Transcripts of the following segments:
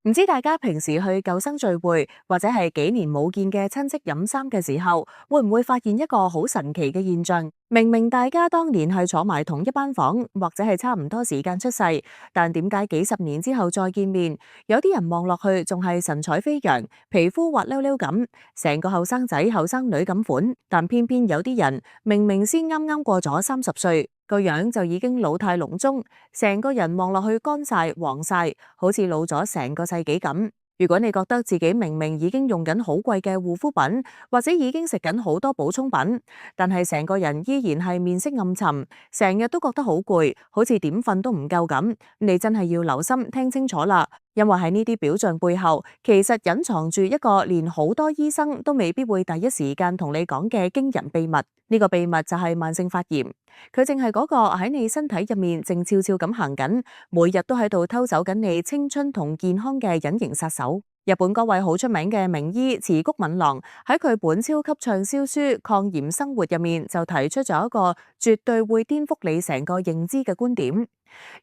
唔知大家平時去舊生聚會或者係幾年冇見嘅親戚飲衫嘅時候，會唔會發現一個好神奇嘅現象？明明大家當年係坐埋同一班房，或者係差唔多時間出世，但點解幾十年之後再見面，有啲人望落去仲係神采飛揚，皮膚滑溜溜咁，成個後生仔後生女咁款，但偏偏有啲人明明先啱啱過咗30歲，個樣就已經老態龍鍾，成個人望落去乾晒、黃晒，好似老咗成個世紀咁。如果你覺得自己明明已經用緊好貴嘅護膚品，或者已經食緊好多補充品，但係成個人依然係面色暗沉，成日都覺得好攰，好似點瞓都唔夠咁，你真係要留心聽清楚啦。因為喺呢啲表象背後，其實隱藏住一個連好多醫生都未必會第一時間同你講嘅驚人秘密。呢個秘密就係慢性發炎，佢淨係嗰個喺你身體入面靜悄悄咁行緊，每日都喺度偷走緊你青春同健康嘅隱形殺手。日本嗰位好出名嘅名醫池谷敏郎喺佢本超級暢銷書《抗炎生活》入面就提出咗一個絕對會顛覆你成個認知嘅觀點。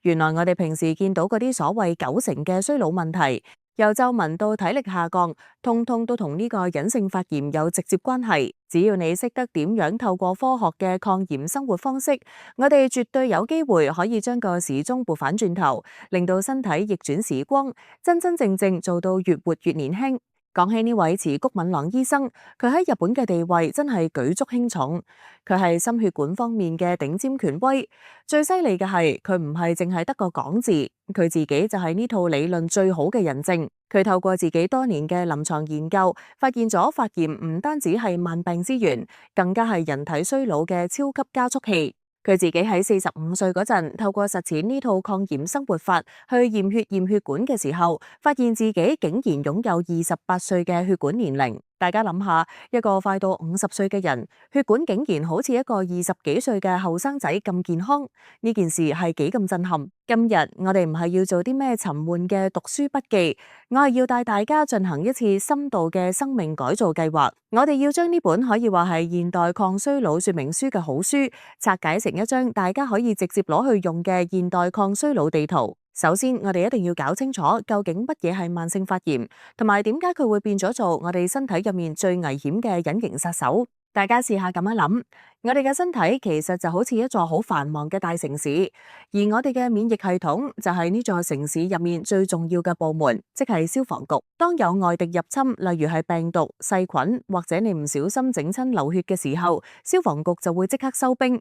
原來我哋平時見到嗰啲所謂90%嘅衰老問題，由皺紋到體力下降，通通都同呢個隱性發炎有直接關係。只要你識得點樣透過科學嘅抗炎生活方式，我哋絕對有機會可以將個時鐘撥返轉頭，令到身體逆轉時光，真真正正做到越活越年輕。講起呢位池谷敏郎醫生，佢喺日本嘅地位真係舉足輕重。佢係心血管方面嘅頂尖權威，最犀利嘅係佢唔係淨係得個講字，佢自己就係呢套理論最好嘅人證。佢透過自己多年嘅臨床研究，發現咗發炎唔單止係萬病之源，更加係人體衰老嘅超級加速器。佢自己喺45歲嗰陣，透過實踐呢套抗炎生活法去驗血管嘅時候，發現自己竟然擁有28歲嘅血管年齡。大家諗下，一個快到50歲嘅人，血管竟然好似一個20幾歲嘅後生仔咁健康，呢件事係幾咁震撼。今日我哋唔係要做啲咩沉悶嘅讀書筆記，我係要帶大家進行一次深度嘅生命改造計劃。我哋要將呢本可以話係現代抗衰老說明書嘅好書，拆解成一張大家可以直接攞去用嘅現代抗衰老地圖。首先，我哋一定要搞清楚究竟乜嘢係慢性發炎，同埋點解佢會變咗做我哋身體入面最危險嘅隱形殺手。大家試下咁樣諗，我哋嘅身體其實就好似一座好繁忙嘅大城市，而我哋嘅免疫系統就係呢座城市入面最重要嘅部門，即係消防局。當有外敵入侵，例如係病毒、細菌或者你唔小心整親流血嘅時候，消防局就會即刻收兵，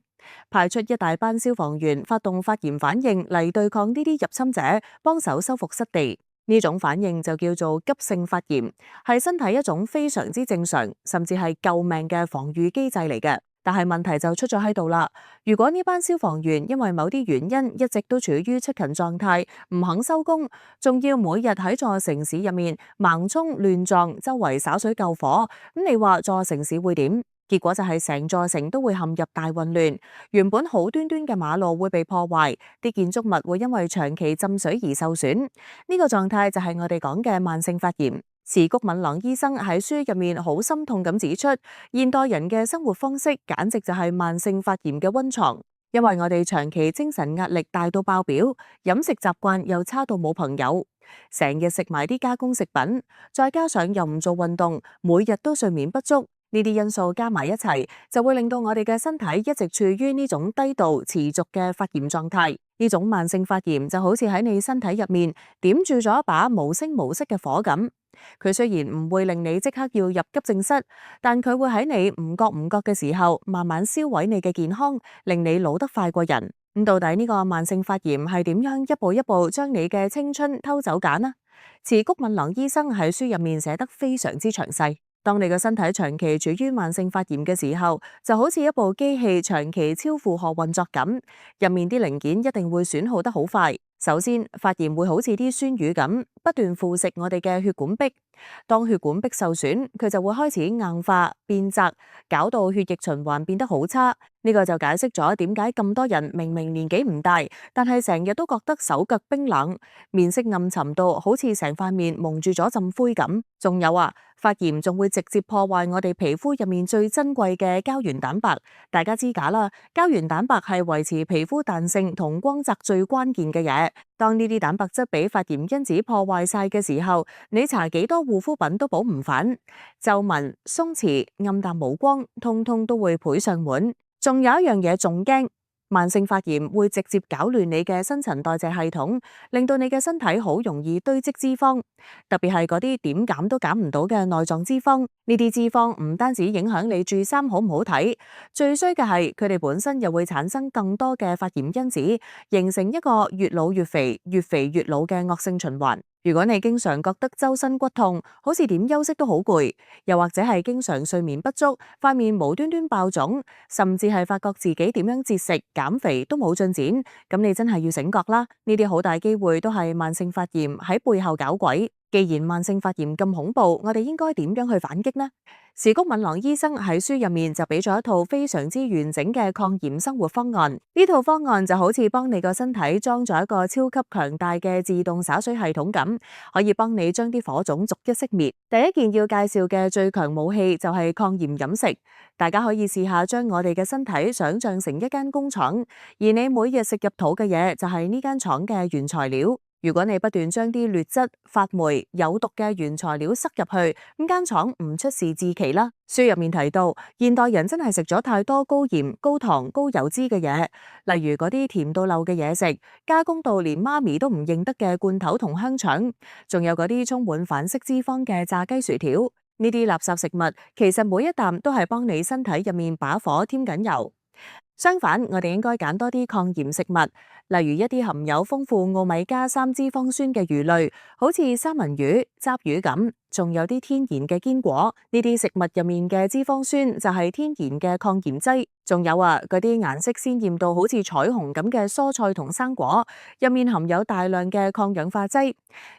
派出一大班消防員發動發炎反應嚟對抗呢啲入侵者，幫手修復失地。呢種反應就叫做急性發炎，係身體一種非常之正常，甚至係救命嘅防禦機制嚟嘅。但係問題就出咗喺度啦。如果呢班消防員因為某啲原因一直都處於出勤狀態，唔肯收工，仲要每日喺座城市入面盲衝亂撞，周圍灑水救火，咁你話座城市會點？結果就係成座城都會陷入大混亂，原本好端端嘅馬路會被破壞，啲建築物會因為長期浸水而受損。呢個狀態就係我哋講嘅慢性發炎。池谷敏郎醫生喺書入面好心痛咁指出，現代人嘅生活方式簡直就係慢性發炎嘅溫床，因為我哋長期精神壓力大到爆表，飲食習慣又差到冇朋友，成日食埋啲加工食品，再加上又唔做運動，每日都睡眠不足。呢啲因素加埋一齊，就會令到我哋嘅身體一直處於呢種低度持續嘅發炎狀態。呢種慢性發炎就好似喺你身體入面點住咗一把無聲無息嘅火咁。佢雖然唔會令你即刻要入急症室，但佢會喺你唔覺嘅時候，慢慢燒毀你嘅健康，令你老得快過人。咁到底呢個慢性發炎係點樣一步一步將你嘅青春偷走揀呢？池谷敏郎醫生喺書入面寫得非常之詳細。當你嘅身體長期處於慢性發炎嘅時候，就好似一部機器長期超負荷運作咁，入面啲零件一定會損耗得好快。首先，發炎會好似啲酸雨咁，不斷腐蝕我哋嘅血管壁。當血管壁受損，佢就會開始硬化、變窄，搞到血液循環變得好差。呢個就解釋咗點解咁多人明明年紀唔大，但係成日都覺得手腳冰冷，面色暗沉到好似成塊面蒙住咗陣灰咁。仲有啊，發炎仲會直接破壞我哋皮膚入面最珍貴嘅膠原蛋白。大家知㗎啦，膠原蛋白係維持皮膚彈性同光澤最關鍵嘅嘢。當呢啲蛋白質俾發炎因子破壞晒嘅時候，你搽幾多護膚品都補唔返，皺紋、鬆弛、暗淡無光，通通都會倍上滿。仲有一樣嘢仲驚，慢性發炎會直接搞亂你嘅新陳代謝系統，令到你嘅身體好容易堆積脂肪，特別係嗰啲點減都減唔到嘅內臟脂肪。呢啲脂肪唔單止影響你住衫好唔好睇，最衰嘅係佢哋本身又會產生更多嘅發炎因子，形成一個越老越肥、越肥越老嘅惡性循環。如果你經常覺得周身骨痛，好似點休息都好攰，又或者係經常睡眠不足，塊面無端端爆腫，甚至係發覺自己點樣節食減肥都冇進展，咁你真係要醒覺啦！呢啲好大機會都係慢性發炎喺背後搞鬼。既然慢性發炎咁恐怖，我哋應該點樣去反擊呢？時谷敏郎醫生喺書入面就俾咗一套非常之完整嘅抗炎生活方案。呢套方案就好似幫你個身體裝咗一個超級強大嘅自動灑水系統咁，可以幫你將啲火種逐一熄滅。第一件要介紹嘅最強武器就係抗炎飲食。大家可以試下將我哋嘅身體想象成一間工廠，而你每日食入肚嘅嘢就係呢間廠嘅原材料。如果你不斷將啲劣質、發霉、有毒嘅原材料塞入去，咁間廠唔出事至奇啦。書入面提到，現代人真係食咗太多高鹽、高糖、高油脂嘅嘢，例如嗰啲甜到漏嘅嘢食，加工到連媽咪都唔認得嘅罐頭同香腸，仲有嗰啲充滿反式脂肪嘅炸雞薯條。呢啲垃圾食物其實每一啖都係幫你身體入面把火添緊油。相反，我哋應該揀多啲抗炎食物，例如一啲含有豐富奧米加3脂肪酸嘅魚類，好似三文魚、鯽魚咁，仲有啲天然嘅堅果。呢啲食物入面嘅脂肪酸就係天然嘅抗炎劑。仲有啊，嗰啲顏色鮮豔到好似彩虹咁嘅蔬菜同生果，入面含有大量嘅抗氧化劑。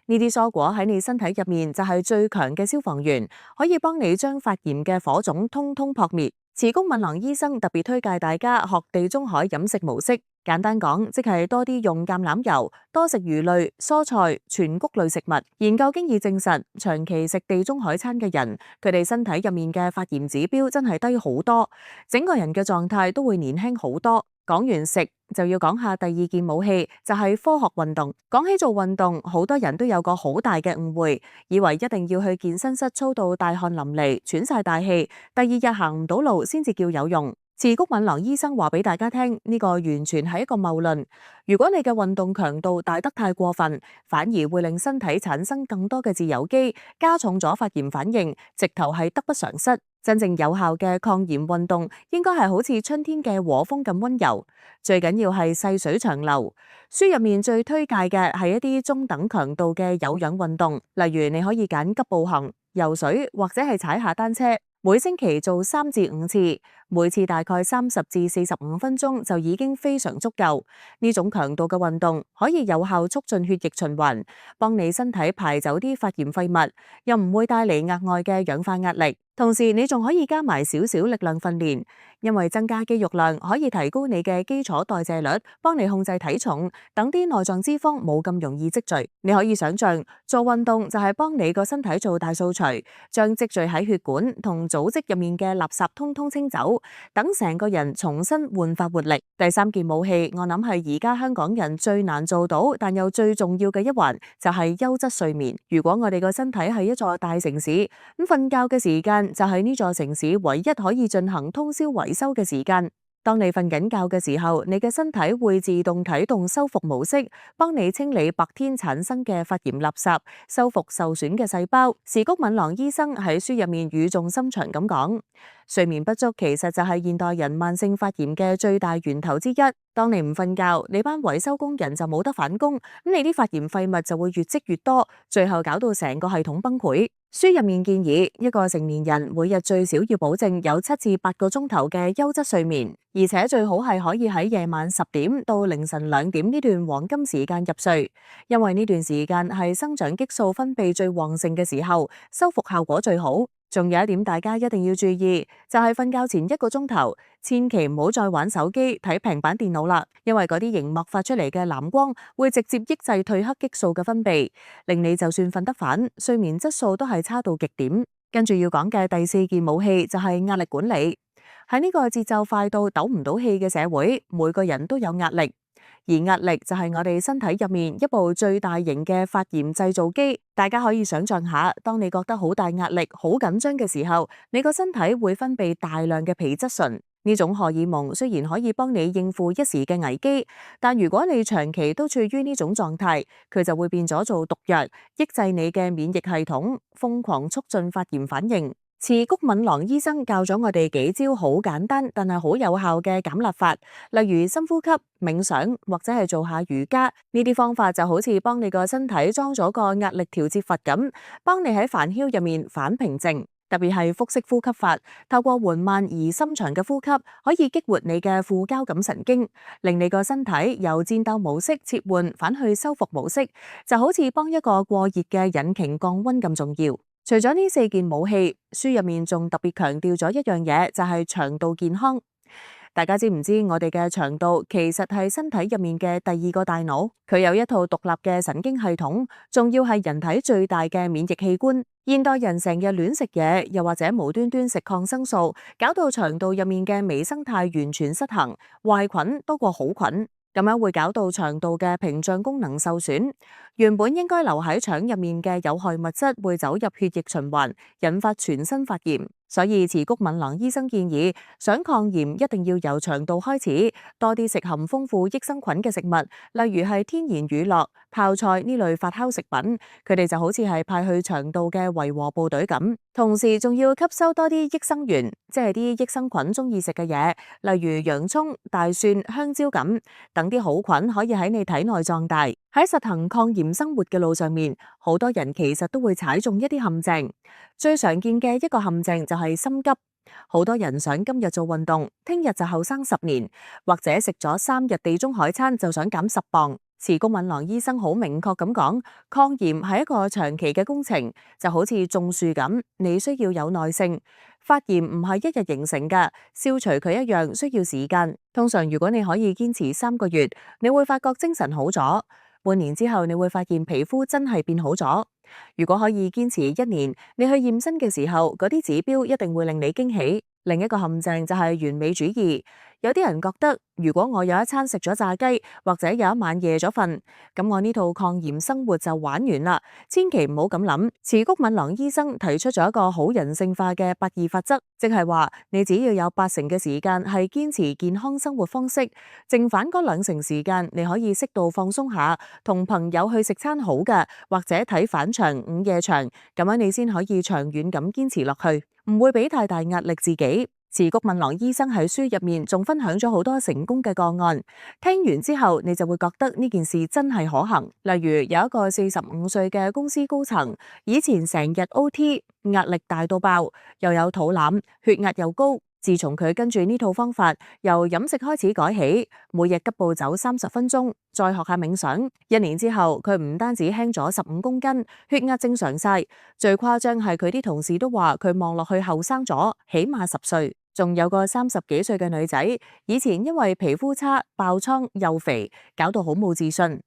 呢啲蔬果喺你身體入面就係最強嘅消防員，可以幫你將發炎嘅火種通通撲滅。時谷敏郎醫生特別推介大家學地中海飲食模式，簡單講，即係多啲用橄欖油，多食魚類、蔬菜、全穀類食物。研究經已證實，長期食地中海餐嘅人，佢哋身體入面嘅發炎指標真係低好多，整個人嘅狀態都會年輕好多。講完食就要講下第二件武器，就係科學運動。講起做運動，好多人都有個好大嘅誤會，以為一定要去健身室操到大汗淋漓、喘晒大氣，第二日行唔到路先至叫有用。時谷敏郎醫生話俾大家聽，呢個完全係一個謬論。如果你嘅運動強度大得太過分，反而會令身體產生更多嘅自由基，加重咗發炎反應，直頭係得不償失。真正有效嘅抗炎運動應該係好似春天嘅和風咁溫柔，最緊要係細水長流。書入面最推介嘅係一啲中等強度嘅有氧運動，例如你可以揀急步行、游水或者係踩下單車，每星期做3至5次，每次大概30至45分鐘就已經非常足夠。呢種強度嘅運動可以有效促進血液循環，幫你身體排走啲發炎廢物，又唔會帶嚟額外嘅氧化壓力。同時你仲可以加埋少少力量訓練，因為增加肌肉量可以提高你嘅基礎代謝率，幫你控制體重，等啲內臟脂肪冇咁容易積聚。你可以想象做運動就係幫你個身體做大掃除，將積聚喺血管同組織入面嘅垃圾通通清走，等成個人重新煥發活力。第三件武器，我諗係而家香港人最難做到，但又最重要嘅一環，就係優質睡眠。如果我哋個身體係一座大城市，咁瞓覺嘅時間就係呢座城市唯一可以進行通宵維修嘅時間。當你瞓緊覺嘅時候，你嘅身體會自動啟動修復模式，幫你清理白天產生嘅發炎垃圾，修復受損嘅細胞。時谷敏郎醫生喺書入面語重心長咁講，睡眠不足其實就係現代人慢性發炎嘅最大源頭之一。當你唔瞓覺，你班維修工人就冇得返工，咁你啲發炎廢物就會越積越多，最後搞到成個系統崩潰。書入面建議一個成年人每日最少要保證有7至8個鐘頭嘅優質睡眠，而且最好係可以喺夜晚10點到凌晨2點呢段黃金時間入睡，因為呢段時間係生長激素分泌最旺盛嘅時候，修復效果最好。仲有一點大家一定要注意，就係瞓覺前1個鐘頭，千祈唔好再玩手機、睇平板電腦啦，因為嗰啲熒幕發出嚟嘅藍光會直接抑制褪黑激素嘅分泌，令你就算瞓得反，睡眠質素都係差到極點。跟住要講嘅第4件武器就係壓力管理。喺呢個節奏快到抖唔到氣嘅社會，每個人都有壓力。而壓力就係我哋身體入面一部最大型嘅發炎製造機，大家可以想象下，當你覺得好大壓力、好緊張嘅時候，你個身體會分泌大量嘅皮質醇。呢種荷爾蒙雖然可以幫你應付一時嘅危機，但如果你長期都處於呢種狀態，佢就會變咗做毒藥，抑制你嘅免疫系統，瘋狂促進發炎反應。池谷敏郎醫生教咗我哋幾招好簡單但係好有效嘅減壓法，例如深呼吸、冥想或者係做下瑜伽。呢啲方法就好似幫你個身體裝咗個壓力調節閥咁，幫你喺煩囂入面反平靜。特別係腹式呼吸法，透過緩慢而深長嘅呼吸，可以激活你嘅副交感神經，令你個身體由戰鬥模式切換返去修復模式，就好似幫一個過熱嘅引擎降溫咁重要。除咗呢4件武器，書入面仲特別強調咗一樣嘢，就係腸道健康。大家知唔知我哋嘅腸道其實係身體入面嘅第2個大腦？佢有一套獨立嘅神經系統，仲要係人體最大嘅免疫器官。現代人成日亂食嘢，又或者無端端食抗生素，搞到腸道入面嘅微生態完全失衡，壞菌多過好菌。咁樣會搞到腸道嘅屏障功能受損，原本應該留喺腸入面嘅有害物質會走入血液循環，引發全身發炎。所以池谷敏郎醫生建議，想抗炎一定要由腸道開始，多啲食含豐富益生菌嘅食物，例如係天然乳酪、泡菜呢類發酵食品，佢哋就好似係派去腸道嘅維和部隊咁。同時仲要吸收多啲益生元，即係啲益生菌中意食嘅嘢，例如洋蔥、大蒜、香蕉咁，等啲好菌可以喺你體內壯大。喺實行抗炎生活嘅路上面，好多人其實都會踩中一啲陷阱。最常見嘅一個陷阱就係心急，好多人想今日做運動，聽日就後生10年，或者食咗3日地中海餐就想減10磅。池谷敏郎醫生好明確咁講，抗炎係一個長期嘅工程，就好似種樹咁，你需要有耐性。發炎唔係一日形成㗎，消除佢一樣需要時間。通常如果你可以堅持3個月，你會發覺精神好咗。半年之後，你會發現皮膚真係變好咗。如果可以堅持1年，你去驗身嘅時候，嗰啲指標一定會令你驚喜。另一個陷阱就係完美主義，有啲人覺得如果我有一餐食咗炸雞，或者有一晚夜咗瞓，咁我呢套抗炎生活就玩完啦。千祈唔好咁諗。池谷敏郎醫生提出咗一個好人性化嘅8-2法則，即係話你只要有80%嘅時間係堅持健康生活方式，剩返嗰20%時間你可以適度放鬆下，同朋友去食餐好嘅，或者睇返場午夜場，咁樣你先可以長遠咁堅持落去，唔會俾太大壓力自己。池谷敏郎醫生喺書入面仲分享咗好多成功嘅個案，聽完之後你就會覺得呢件事真係可行。例如有一個45歲嘅公司高層，以前成日 OT， 壓力大到爆，又有肚腩，血壓又高。自從佢跟住呢套方法，由飲食開始改起，每日急步走30分鐘，再學下冥想，1年之後佢唔單止輕咗15公斤，血壓正常晒。最誇張係佢啲同事都話佢望落去後生咗，起碼10歲。仲有個30幾歲嘅女仔，以前因為皮膚差、爆瘡又肥，搞到好冇自信。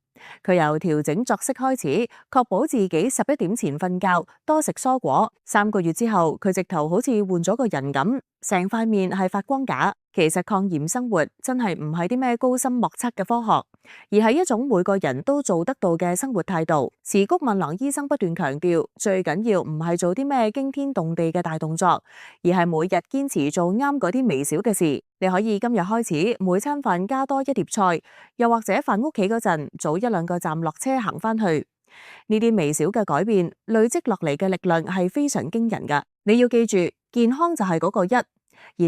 佢由調整作息開始，確保自己11點前瞓覺，多食蔬果。3個月之後，佢直頭好似換咗個人咁，成塊面係發光架。其實抗炎生活真係唔係啲咩高深莫測嘅科學，而係一種每個人都做得到嘅生活態度。池谷敏郎醫生不斷強調，最緊要唔係做啲咩驚天動地嘅大動作，而係每日堅持做啱嗰啲微小嘅事。你可以今日開始每餐飯加多一碟菜，又或者返屋企嗰陣早1-2個站落車行返去。呢啲微小嘅改變累積落嚟嘅力量係非常驚人㗎。你要記住，健康就係嗰個1，而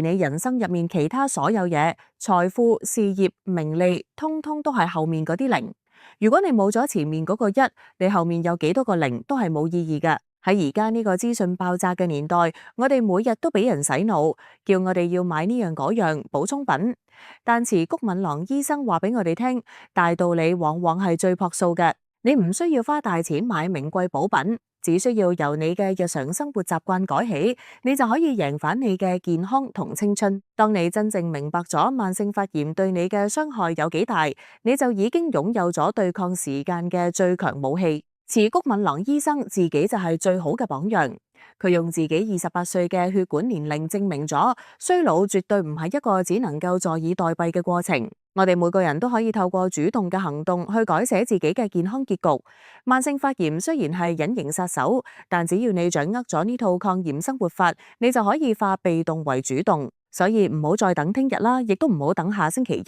你人生入面其他所有嘢，財富、事業、名利，通通都係後面嗰啲0。如果你冇咗前面嗰個1，你後面有幾多個0都係冇意義㗎。喺而家呢個資訊爆炸嘅年代，我哋每日都俾人洗腦，叫我哋要買呢樣嗰樣補充品。但池谷敏郎醫生話俾我哋聽，大道理往往係最樸素嘅。你唔需要花大錢買名貴補品，只需要由你嘅日常生活習慣改起，你就可以贏返你嘅健康同青春。當你真正明白咗慢性發炎對你嘅傷害有幾大，你就已經擁有咗對抗時間嘅最強武器。池谷敏郎醫生自己就係最好嘅榜樣。佢用自己28歲嘅血管年齡證明咗，衰老絕對唔係一個只能夠坐以待斃嘅過程。我哋每個人都可以透過主動嘅行動去改寫自己嘅健康結局。慢性發炎雖然係隱形殺手，但只要你掌握咗呢套抗炎生活法，你就可以化被動為主動。所以唔好再等聽日啦，亦都唔好等下星期一，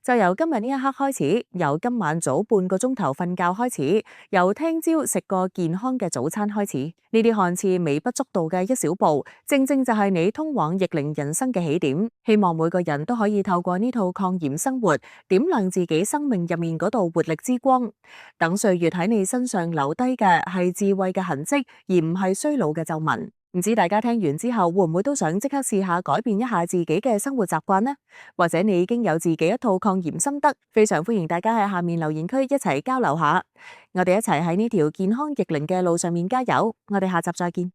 就由今日呢一刻開始，由今晚早半個鐘頭瞓覺開始，由聽朝食個健康嘅早餐開始。呢啲看似微不足道嘅一小步，正正就係你通往逆齡人生嘅起點。希望每個人都可以透過呢套抗炎生活，點亮自己生命入面嗰道活力之光。等歲月喺你身上留低嘅係智慧嘅痕跡，而唔係衰老嘅皺紋。唔知大家聽完之後會唔會都想即刻試下改變一下自己嘅生活習慣呢？或者你已經有自己一套抗炎心得，非常歡迎大家喺下面留言區一齊交流下。我哋一齊喺呢條健康逆齡嘅路上面加油。我哋下集再見。